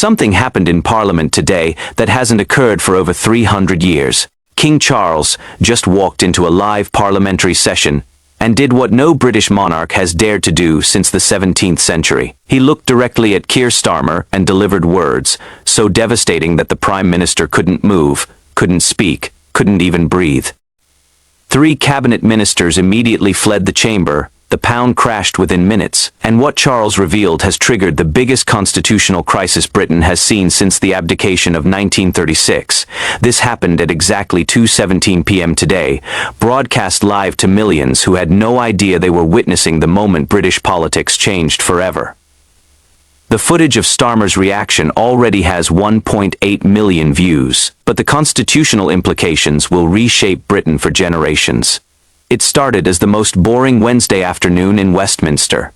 something happened in Parliament today that hasn't occurred for over 300 years. King Charles just walked into a live parliamentary session and did what no British monarch has dared to do since the 17th century. He looked directly at Keir Starmer and delivered words so devastating that the Prime Minister couldn't move, couldn't speak, couldn't even breathe. 3 cabinet ministers immediately fled the chamber. The pound crashed within minutes, and what Charles revealed has triggered the biggest constitutional crisis Britain has seen since the abdication of 1936. This happened at exactly 2:17 p.m. today, broadcast live to millions who had no idea they were witnessing the moment British politics changed forever. The footage of Starmer's reaction already has 1.8 million views, but the constitutional implications will reshape Britain for generations. It started as the most boring Wednesday afternoon in Westminster.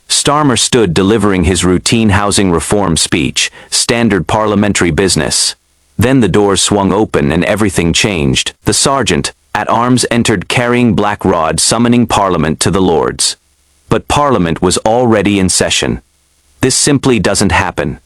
Starmer stood delivering his routine housing reform speech, standard parliamentary business. Then the doors swung open and everything changed. The sergeant at arms entered carrying black rod, summoning Parliament to the Lords. But Parliament was already in session. This simply doesn't happen.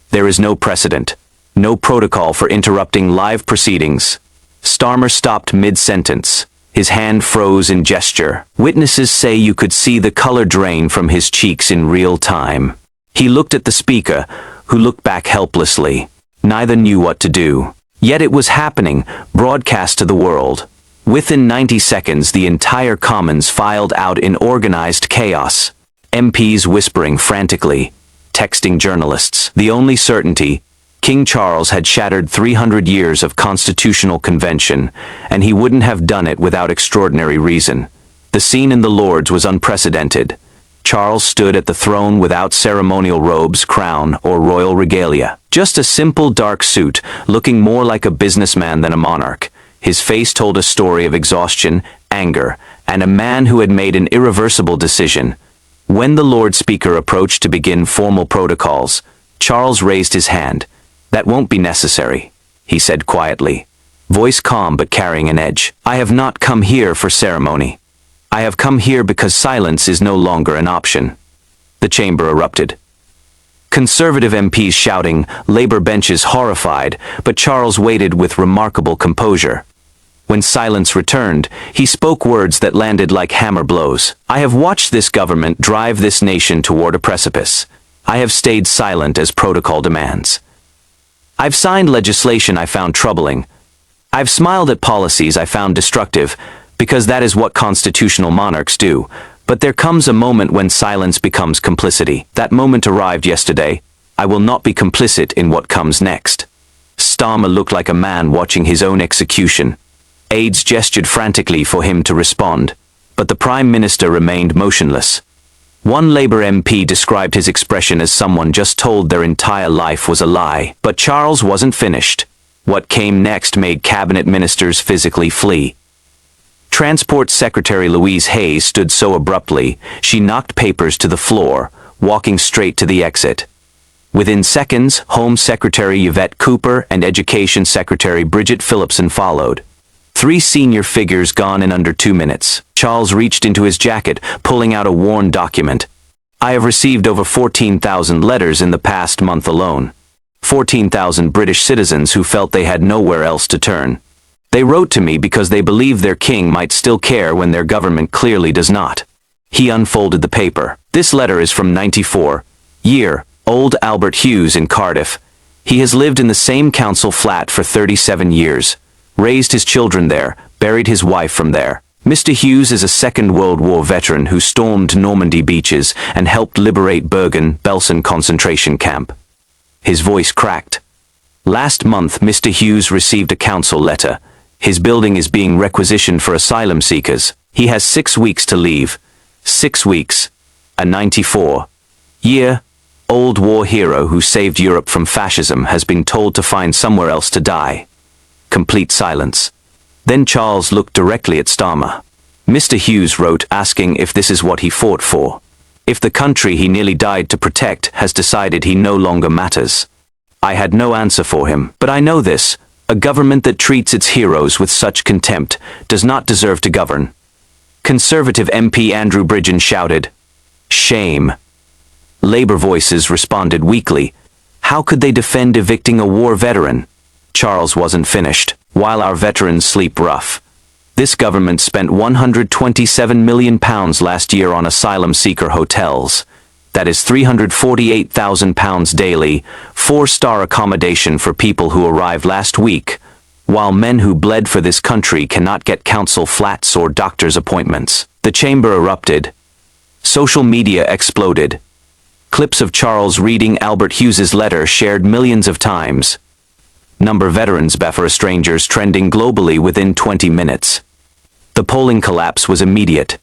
There is no precedent, no protocol for interrupting live proceedings. Starmer stopped mid-sentence. His hand froze in gesture. Witnesses say you could see the color drain from his cheeks in real time. He looked at the speaker, who looked back helplessly. Neither knew what to do. Yet it was happening, broadcast to the world. Within 90 seconds, the entire Commons filed out in organized chaos. MPs whispering frantically, texting journalists. The only certainty: King Charles had shattered 300 years of constitutional convention, and he wouldn't have done it without extraordinary reason. The scene in the Lords was unprecedented. Charles stood at the throne without ceremonial robes, crown, or royal regalia. Just a simple dark suit, looking more like a businessman than a monarch. His face told a story of exhaustion, anger, and a man who had made an irreversible decision. When the Lord Speaker approached to begin formal protocols, Charles raised his hand. "That won't be necessary," he said quietly, voice calm but carrying an edge. "I have not come here for ceremony. I have come here because silence is no longer an option." The chamber erupted. Conservative MPs shouting, Labour benches horrified, but Charles waited with remarkable composure. When silence returned, he spoke words that landed like hammer blows. "I have watched this government drive this nation toward a precipice. I have stayed silent as protocol demands. I've signed legislation I found troubling. I've smiled at policies I found destructive, because that is what constitutional monarchs do. But there comes a moment when silence becomes complicity. That moment arrived yesterday. I will not be complicit in what comes next." Starmer looked like a man watching his own execution. Aides gestured frantically for him to respond, but the Prime Minister remained motionless. One Labour MP described his expression as someone just told their entire life was a lie. But Charles wasn't finished. What came next made cabinet ministers physically flee. Transport Secretary Louise Hayes stood so abruptly, she knocked papers to the floor, walking straight to the exit. Within seconds, Home Secretary Yvette Cooper and Education Secretary Bridget Phillipson followed. 3 senior figures gone in under 2 minutes. Charles reached into his jacket, pulling out a worn document. "I have received over 14,000 letters in the past month alone. 14,000 British citizens who felt they had nowhere else to turn. They wrote to me because they believe their king might still care when their government clearly does not." He unfolded the paper. "This letter is from 94-year-old Albert Hughes in Cardiff. He has lived in the same council flat for 37 years. Raised his children there, buried his wife from there. Mr. Hughes is a Second World War veteran who stormed Normandy beaches and helped liberate Bergen-Belsen concentration camp." His voice cracked. "Last month, Mr. Hughes received a council letter. His building is being requisitioned for asylum seekers. He has 6 weeks to leave. 6 weeks. A 94-year-old war hero who saved Europe from fascism has been told to find somewhere else to die." Complete silence. Then Charles looked directly at Starmer. Mr. Hughes wrote asking if this is what he fought for. If the country he nearly died to protect has decided he no longer matters. I had no answer for him, but I know this: a government that treats its heroes with such contempt does not deserve to govern. Conservative MP Andrew Bridgen shouted, "Shame." Labour voices responded weakly, How could they defend evicting a war veteran? Charles wasn't finished. While our veterans sleep rough, this government spent £127 million last year on asylum seeker hotels. That is £348,000 daily, 4-star accommodation for people who arrived last week, while men who bled for this country cannot get council flats or doctor's appointments. The chamber erupted. Social media exploded. Clips of Charles reading Albert Hughes's letter shared millions of times. Number veterans for strangers trending globally within 20 minutes. The polling collapse was immediate.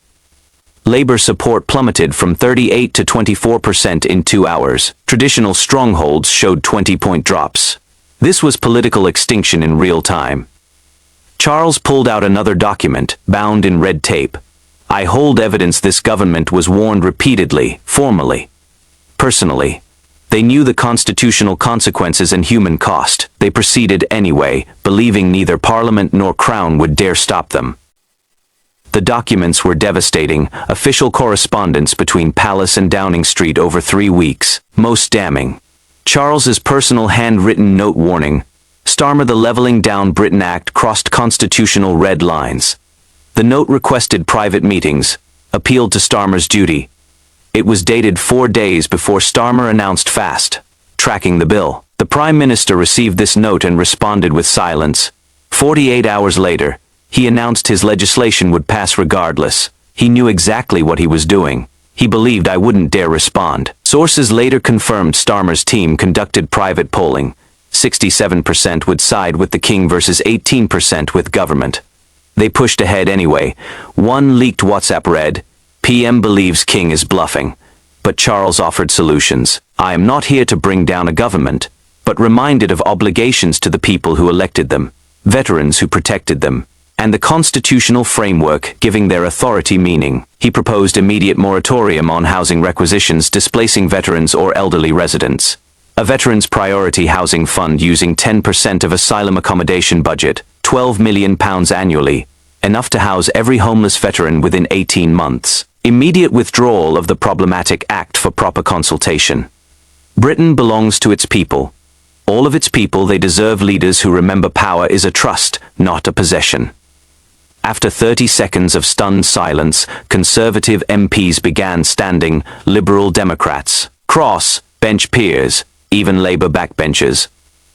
Labor support plummeted from 38 to 24% in 2 hours. Traditional strongholds showed 20-point drops. This was political extinction in real time. Charles pulled out another document, bound in red tape. I hold evidence this government was warned repeatedly, formally. Personally. They knew the constitutional consequences and human cost. They proceeded anyway, believing neither Parliament nor Crown would dare stop them. The documents were devastating, official correspondence between Palace and Downing Street over 3 weeks. Most damning. Charles's personal handwritten note warning, Starmer the Levelling Down Britain Act crossed constitutional red lines. The note requested private meetings, appealed to Starmer's duty. It was dated 4 days before Starmer announced fast tracking the bill. The Prime Minister received this note and responded with silence. 48 hours later, he announced his legislation would pass regardless. He knew exactly what he was doing. He believed I wouldn't dare respond. Sources later confirmed Starmer's team conducted private polling. 67% would side with the king versus 18% with government. They pushed ahead anyway. One leaked WhatsApp read, PM believes king is bluffing. But Charles offered solutions. I am not here to bring down a government, but reminded of obligations to the people who elected them, veterans who protected them, and the constitutional framework giving their authority meaning. He proposed immediate moratorium on housing requisitions displacing veterans or elderly residents. A Veterans Priority Housing Fund using 10% of asylum accommodation budget, £12 million annually, enough to house every homeless veteran within 18 months. Immediate withdrawal of the problematic act for proper consultation. Britain belongs to its people. All of its people, they deserve leaders who remember power is a trust, not a possession. After 30 seconds of stunned silence, Conservative MPs began standing, Liberal Democrats, cross, bench peers, even Labour backbenchers.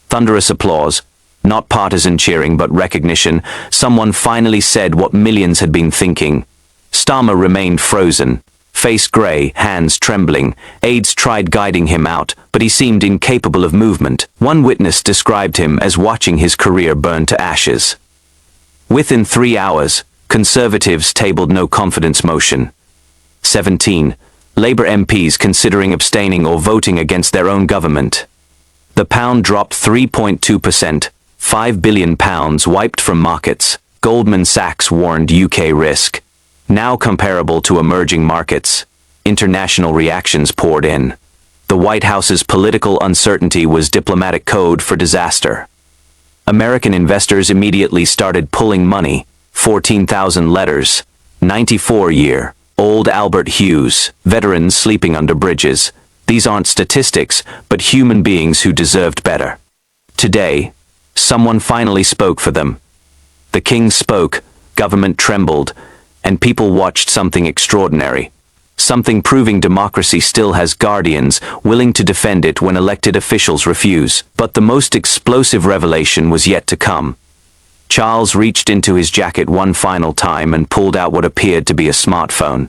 Thunderous applause, not partisan cheering but recognition. Someone finally said what millions had been thinking. Starmer remained frozen, face grey, hands trembling. Aides tried guiding him out, but he seemed incapable of movement. One witness described him as watching his career burn to ashes. Within 3 hours, Conservatives tabled no confidence motion. 17. Labour MPs considering abstaining or voting against their own government. The pound dropped 3.2%, £5 billion wiped from markets. Goldman Sachs warned UK risk. Now comparable to emerging markets. International reactions poured in. The White House's political uncertainty was diplomatic code for disaster. American investors immediately started pulling money. 14,000 letters. 94-year-old Albert Hughes. Veterans sleeping under bridges. These aren't statistics, but human beings who deserved better. Today, someone finally spoke for them. The king spoke, government trembled, and people watched something extraordinary. Something proving democracy still has guardians willing to defend it when elected officials refuse. But the most explosive revelation was yet to come. Charles reached into his jacket one final time and pulled out what appeared to be a smartphone.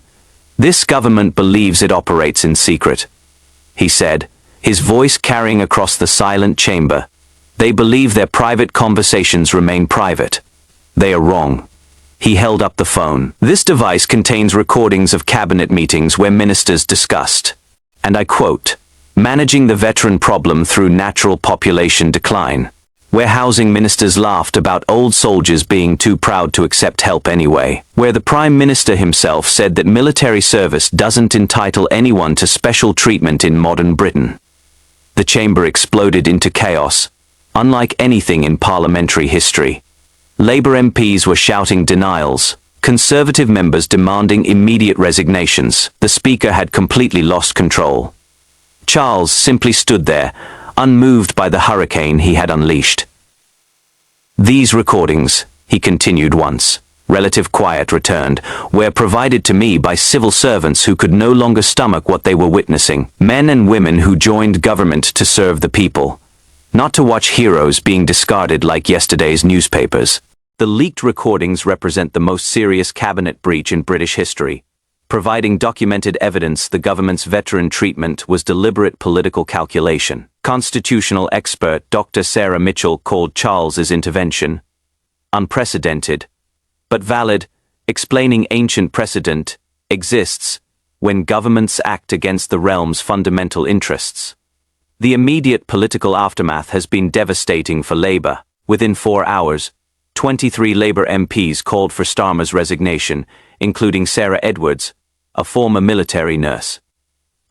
This government believes it operates in secret, he said, his voice carrying across the silent chamber. They believe their private conversations remain private. They are wrong. He held up the phone. This device contains recordings of cabinet meetings where ministers discussed, and I quote, managing the veteran problem through natural population decline, where housing ministers laughed about old soldiers being too proud to accept help anyway, where the Prime Minister himself said that military service doesn't entitle anyone to special treatment in modern Britain. The chamber exploded into chaos, unlike anything in parliamentary history. Labour MPs were shouting denials, Conservative members demanding immediate resignations. The Speaker had completely lost control. Charles simply stood there, unmoved by the hurricane he had unleashed. These recordings, he continued once, relative quiet returned, were provided to me by civil servants who could no longer stomach what they were witnessing, men and women who joined government to serve the people, not to watch heroes being discarded like yesterday's newspapers. The leaked recordings represent the most serious cabinet breach in British history, providing documented evidence the government's veteran treatment was deliberate political calculation. Constitutional expert Dr. Sarah Mitchell called Charles's intervention unprecedented, but valid, explaining ancient precedent exists when governments act against the realm's fundamental interests. The immediate political aftermath has been devastating for Labour. Within 4 hours, 23 Labour MPs called for Starmer's resignation, including Sarah Edwards, a former military nurse.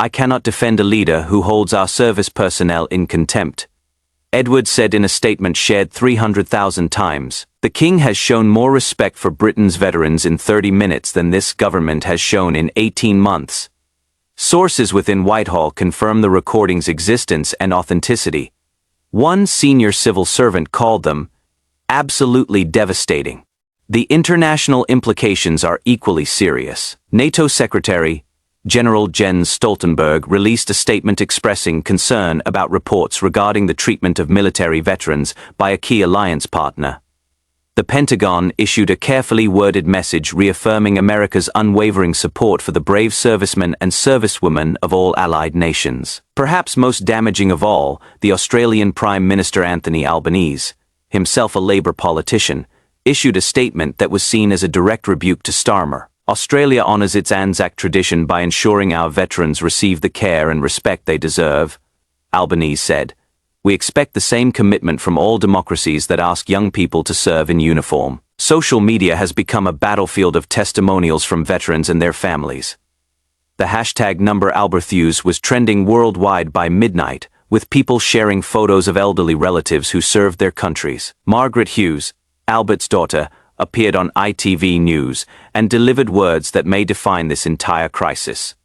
I cannot defend a leader who holds our service personnel in contempt, Edwards said in a statement shared 300,000 times. The King has shown more respect for Britain's veterans in 30 minutes than this government has shown in 18 months. Sources within Whitehall confirm the recording's existence and authenticity. One senior civil servant called them absolutely devastating. The international implications are equally serious. NATO Secretary General Jens Stoltenberg released a statement expressing concern about reports regarding the treatment of military veterans by a key alliance partner. The Pentagon issued a carefully worded message reaffirming America's unwavering support for the brave servicemen and servicewomen of all allied nations. Perhaps most damaging of all, the Australian Prime Minister Anthony Albanese, himself a Labour politician, issued a statement that was seen as a direct rebuke to Starmer. Australia honours its Anzac tradition by ensuring our veterans receive the care and respect they deserve, Albanese said. We expect the same commitment from all democracies that ask young people to serve in uniform. Social media has become a battlefield of testimonials from veterans and their families. The hashtag #AlbertHughes was trending worldwide by midnight, with people sharing photos of elderly relatives who served their countries. Margaret Hughes, Albert's daughter, appeared on ITV News and delivered words that may define this entire crisis.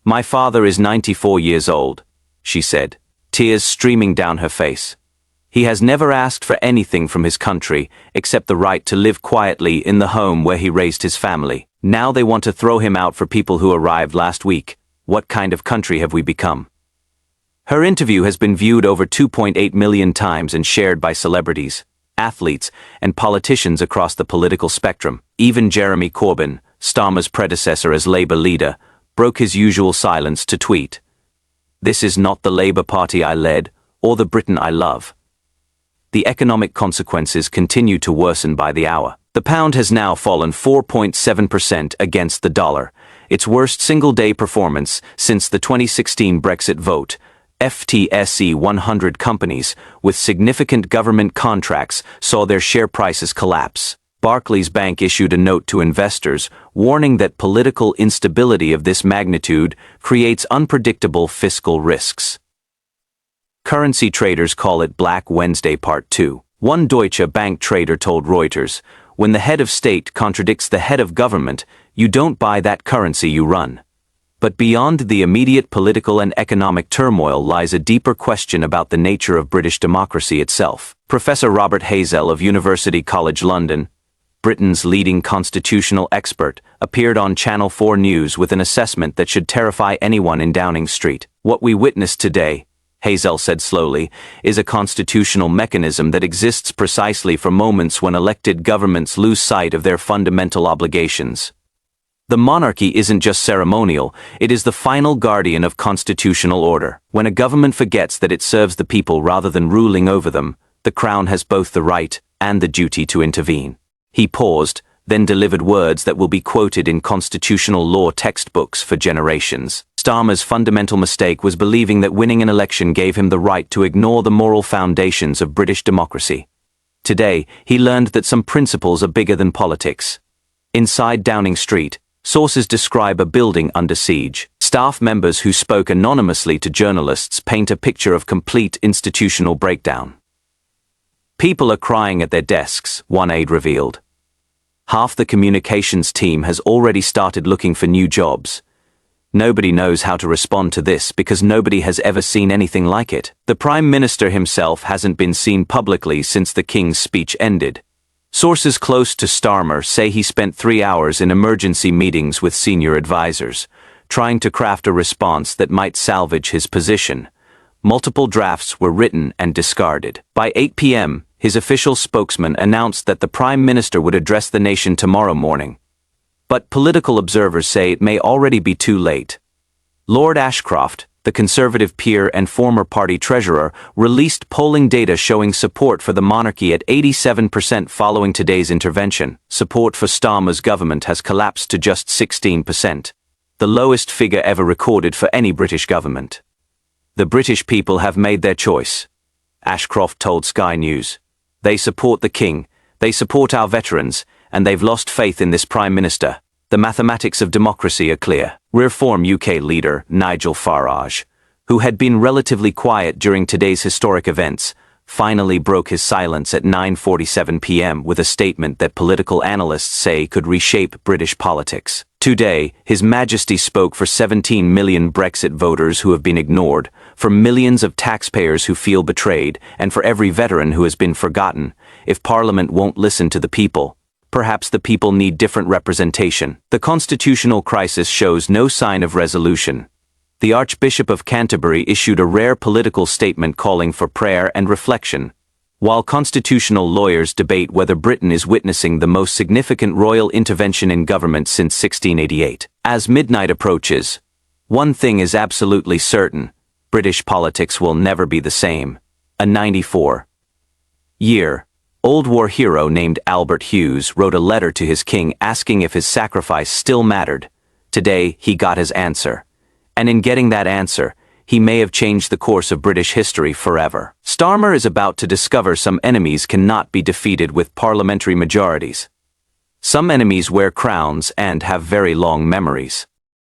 My father is 94 years old, she said, tears streaming down her face. He has never asked for anything from his country except the right to live quietly in the home where he raised his family. Now they want to throw him out for people who arrived last week. What kind of country have we become? Her interview has been viewed over 2.8 million times and shared by celebrities, athletes, and politicians across the political spectrum. Even Jeremy Corbyn, Starmer's predecessor as Labour leader, broke his usual silence to tweet, "This is not the Labour Party I led, or the Britain I love." The economic consequences continue to worsen by the hour. The pound has now fallen 4.7% against the dollar, its worst single-day performance since the 2016 Brexit vote. FTSE 100 companies with significant government contracts saw their share prices collapse. Barclays Bank issued a note to investors warning that political instability of this magnitude creates unpredictable fiscal risks. Currency traders call it Black Wednesday Part 2. One Deutsche Bank trader told Reuters, "When the head of state contradicts the head of government, you don't buy that currency, you run." But beyond the immediate political and economic turmoil lies a deeper question about the nature of British democracy itself. Professor Robert Hazel of University College London, Britain's leading constitutional expert, appeared on Channel 4 News with an assessment that should terrify anyone in Downing Street. What we witnessed today, Hazel said slowly, is a constitutional mechanism that exists precisely for moments when elected governments lose sight of their fundamental obligations. The monarchy isn't just ceremonial, it is the final guardian of constitutional order. When a government forgets that it serves the people rather than ruling over them, the Crown has both the right and the duty to intervene. He paused, then delivered words that will be quoted in constitutional law textbooks for generations. Starmer's fundamental mistake was believing that winning an election gave him the right to ignore the moral foundations of British democracy. Today, he learned that some principles are bigger than politics. Inside Downing Street, sources describe a building under siege. Staff members who spoke anonymously to journalists paint a picture of complete institutional breakdown. People are crying at their desks, one aide revealed. Half the communications team has already started looking for new jobs. Nobody knows how to respond to this because nobody has ever seen anything like it. The Prime Minister himself hasn't been seen publicly since the King's speech ended. Sources close to Starmer say he spent 3 hours in emergency meetings with senior advisors, trying to craft a response that might salvage his position. Multiple drafts were written and discarded. By 8 p.m., his official spokesman announced that the Prime Minister would address the nation tomorrow morning. But political observers say it may already be too late. Lord Ashcroft, the Conservative peer and former party treasurer, released polling data showing support for the monarchy at 87% following today's intervention. Support for Starmer's government has collapsed to just 16%, the lowest figure ever recorded for any British government. The British people have made their choice, Ashcroft told Sky News. They support the King, they support our veterans, and they've lost faith in this Prime Minister. The mathematics of democracy are clear. Reform UK leader Nigel Farage, who had been relatively quiet during today's historic events, finally broke his silence at 9:47 p.m. with a statement that political analysts say could reshape British politics. Today, His Majesty spoke for 17 million Brexit voters who have been ignored, for millions of taxpayers who feel betrayed, and for every veteran who has been forgotten. If Parliament won't listen to the people, perhaps the people need different representation. The constitutional crisis shows no sign of resolution. The Archbishop of Canterbury issued a rare political statement calling for prayer and reflection, while constitutional lawyers debate whether Britain is witnessing the most significant royal intervention in government since 1688. As midnight approaches, one thing is absolutely certain: British politics will never be the same. A 94-year Old War hero named Albert Hughes wrote a letter to his king asking if his sacrifice still mattered. Today, he got his answer. And in getting that answer, he may have changed the course of British history forever. Starmer is about to discover some enemies cannot be defeated with parliamentary majorities. Some enemies wear crowns and have very long memories.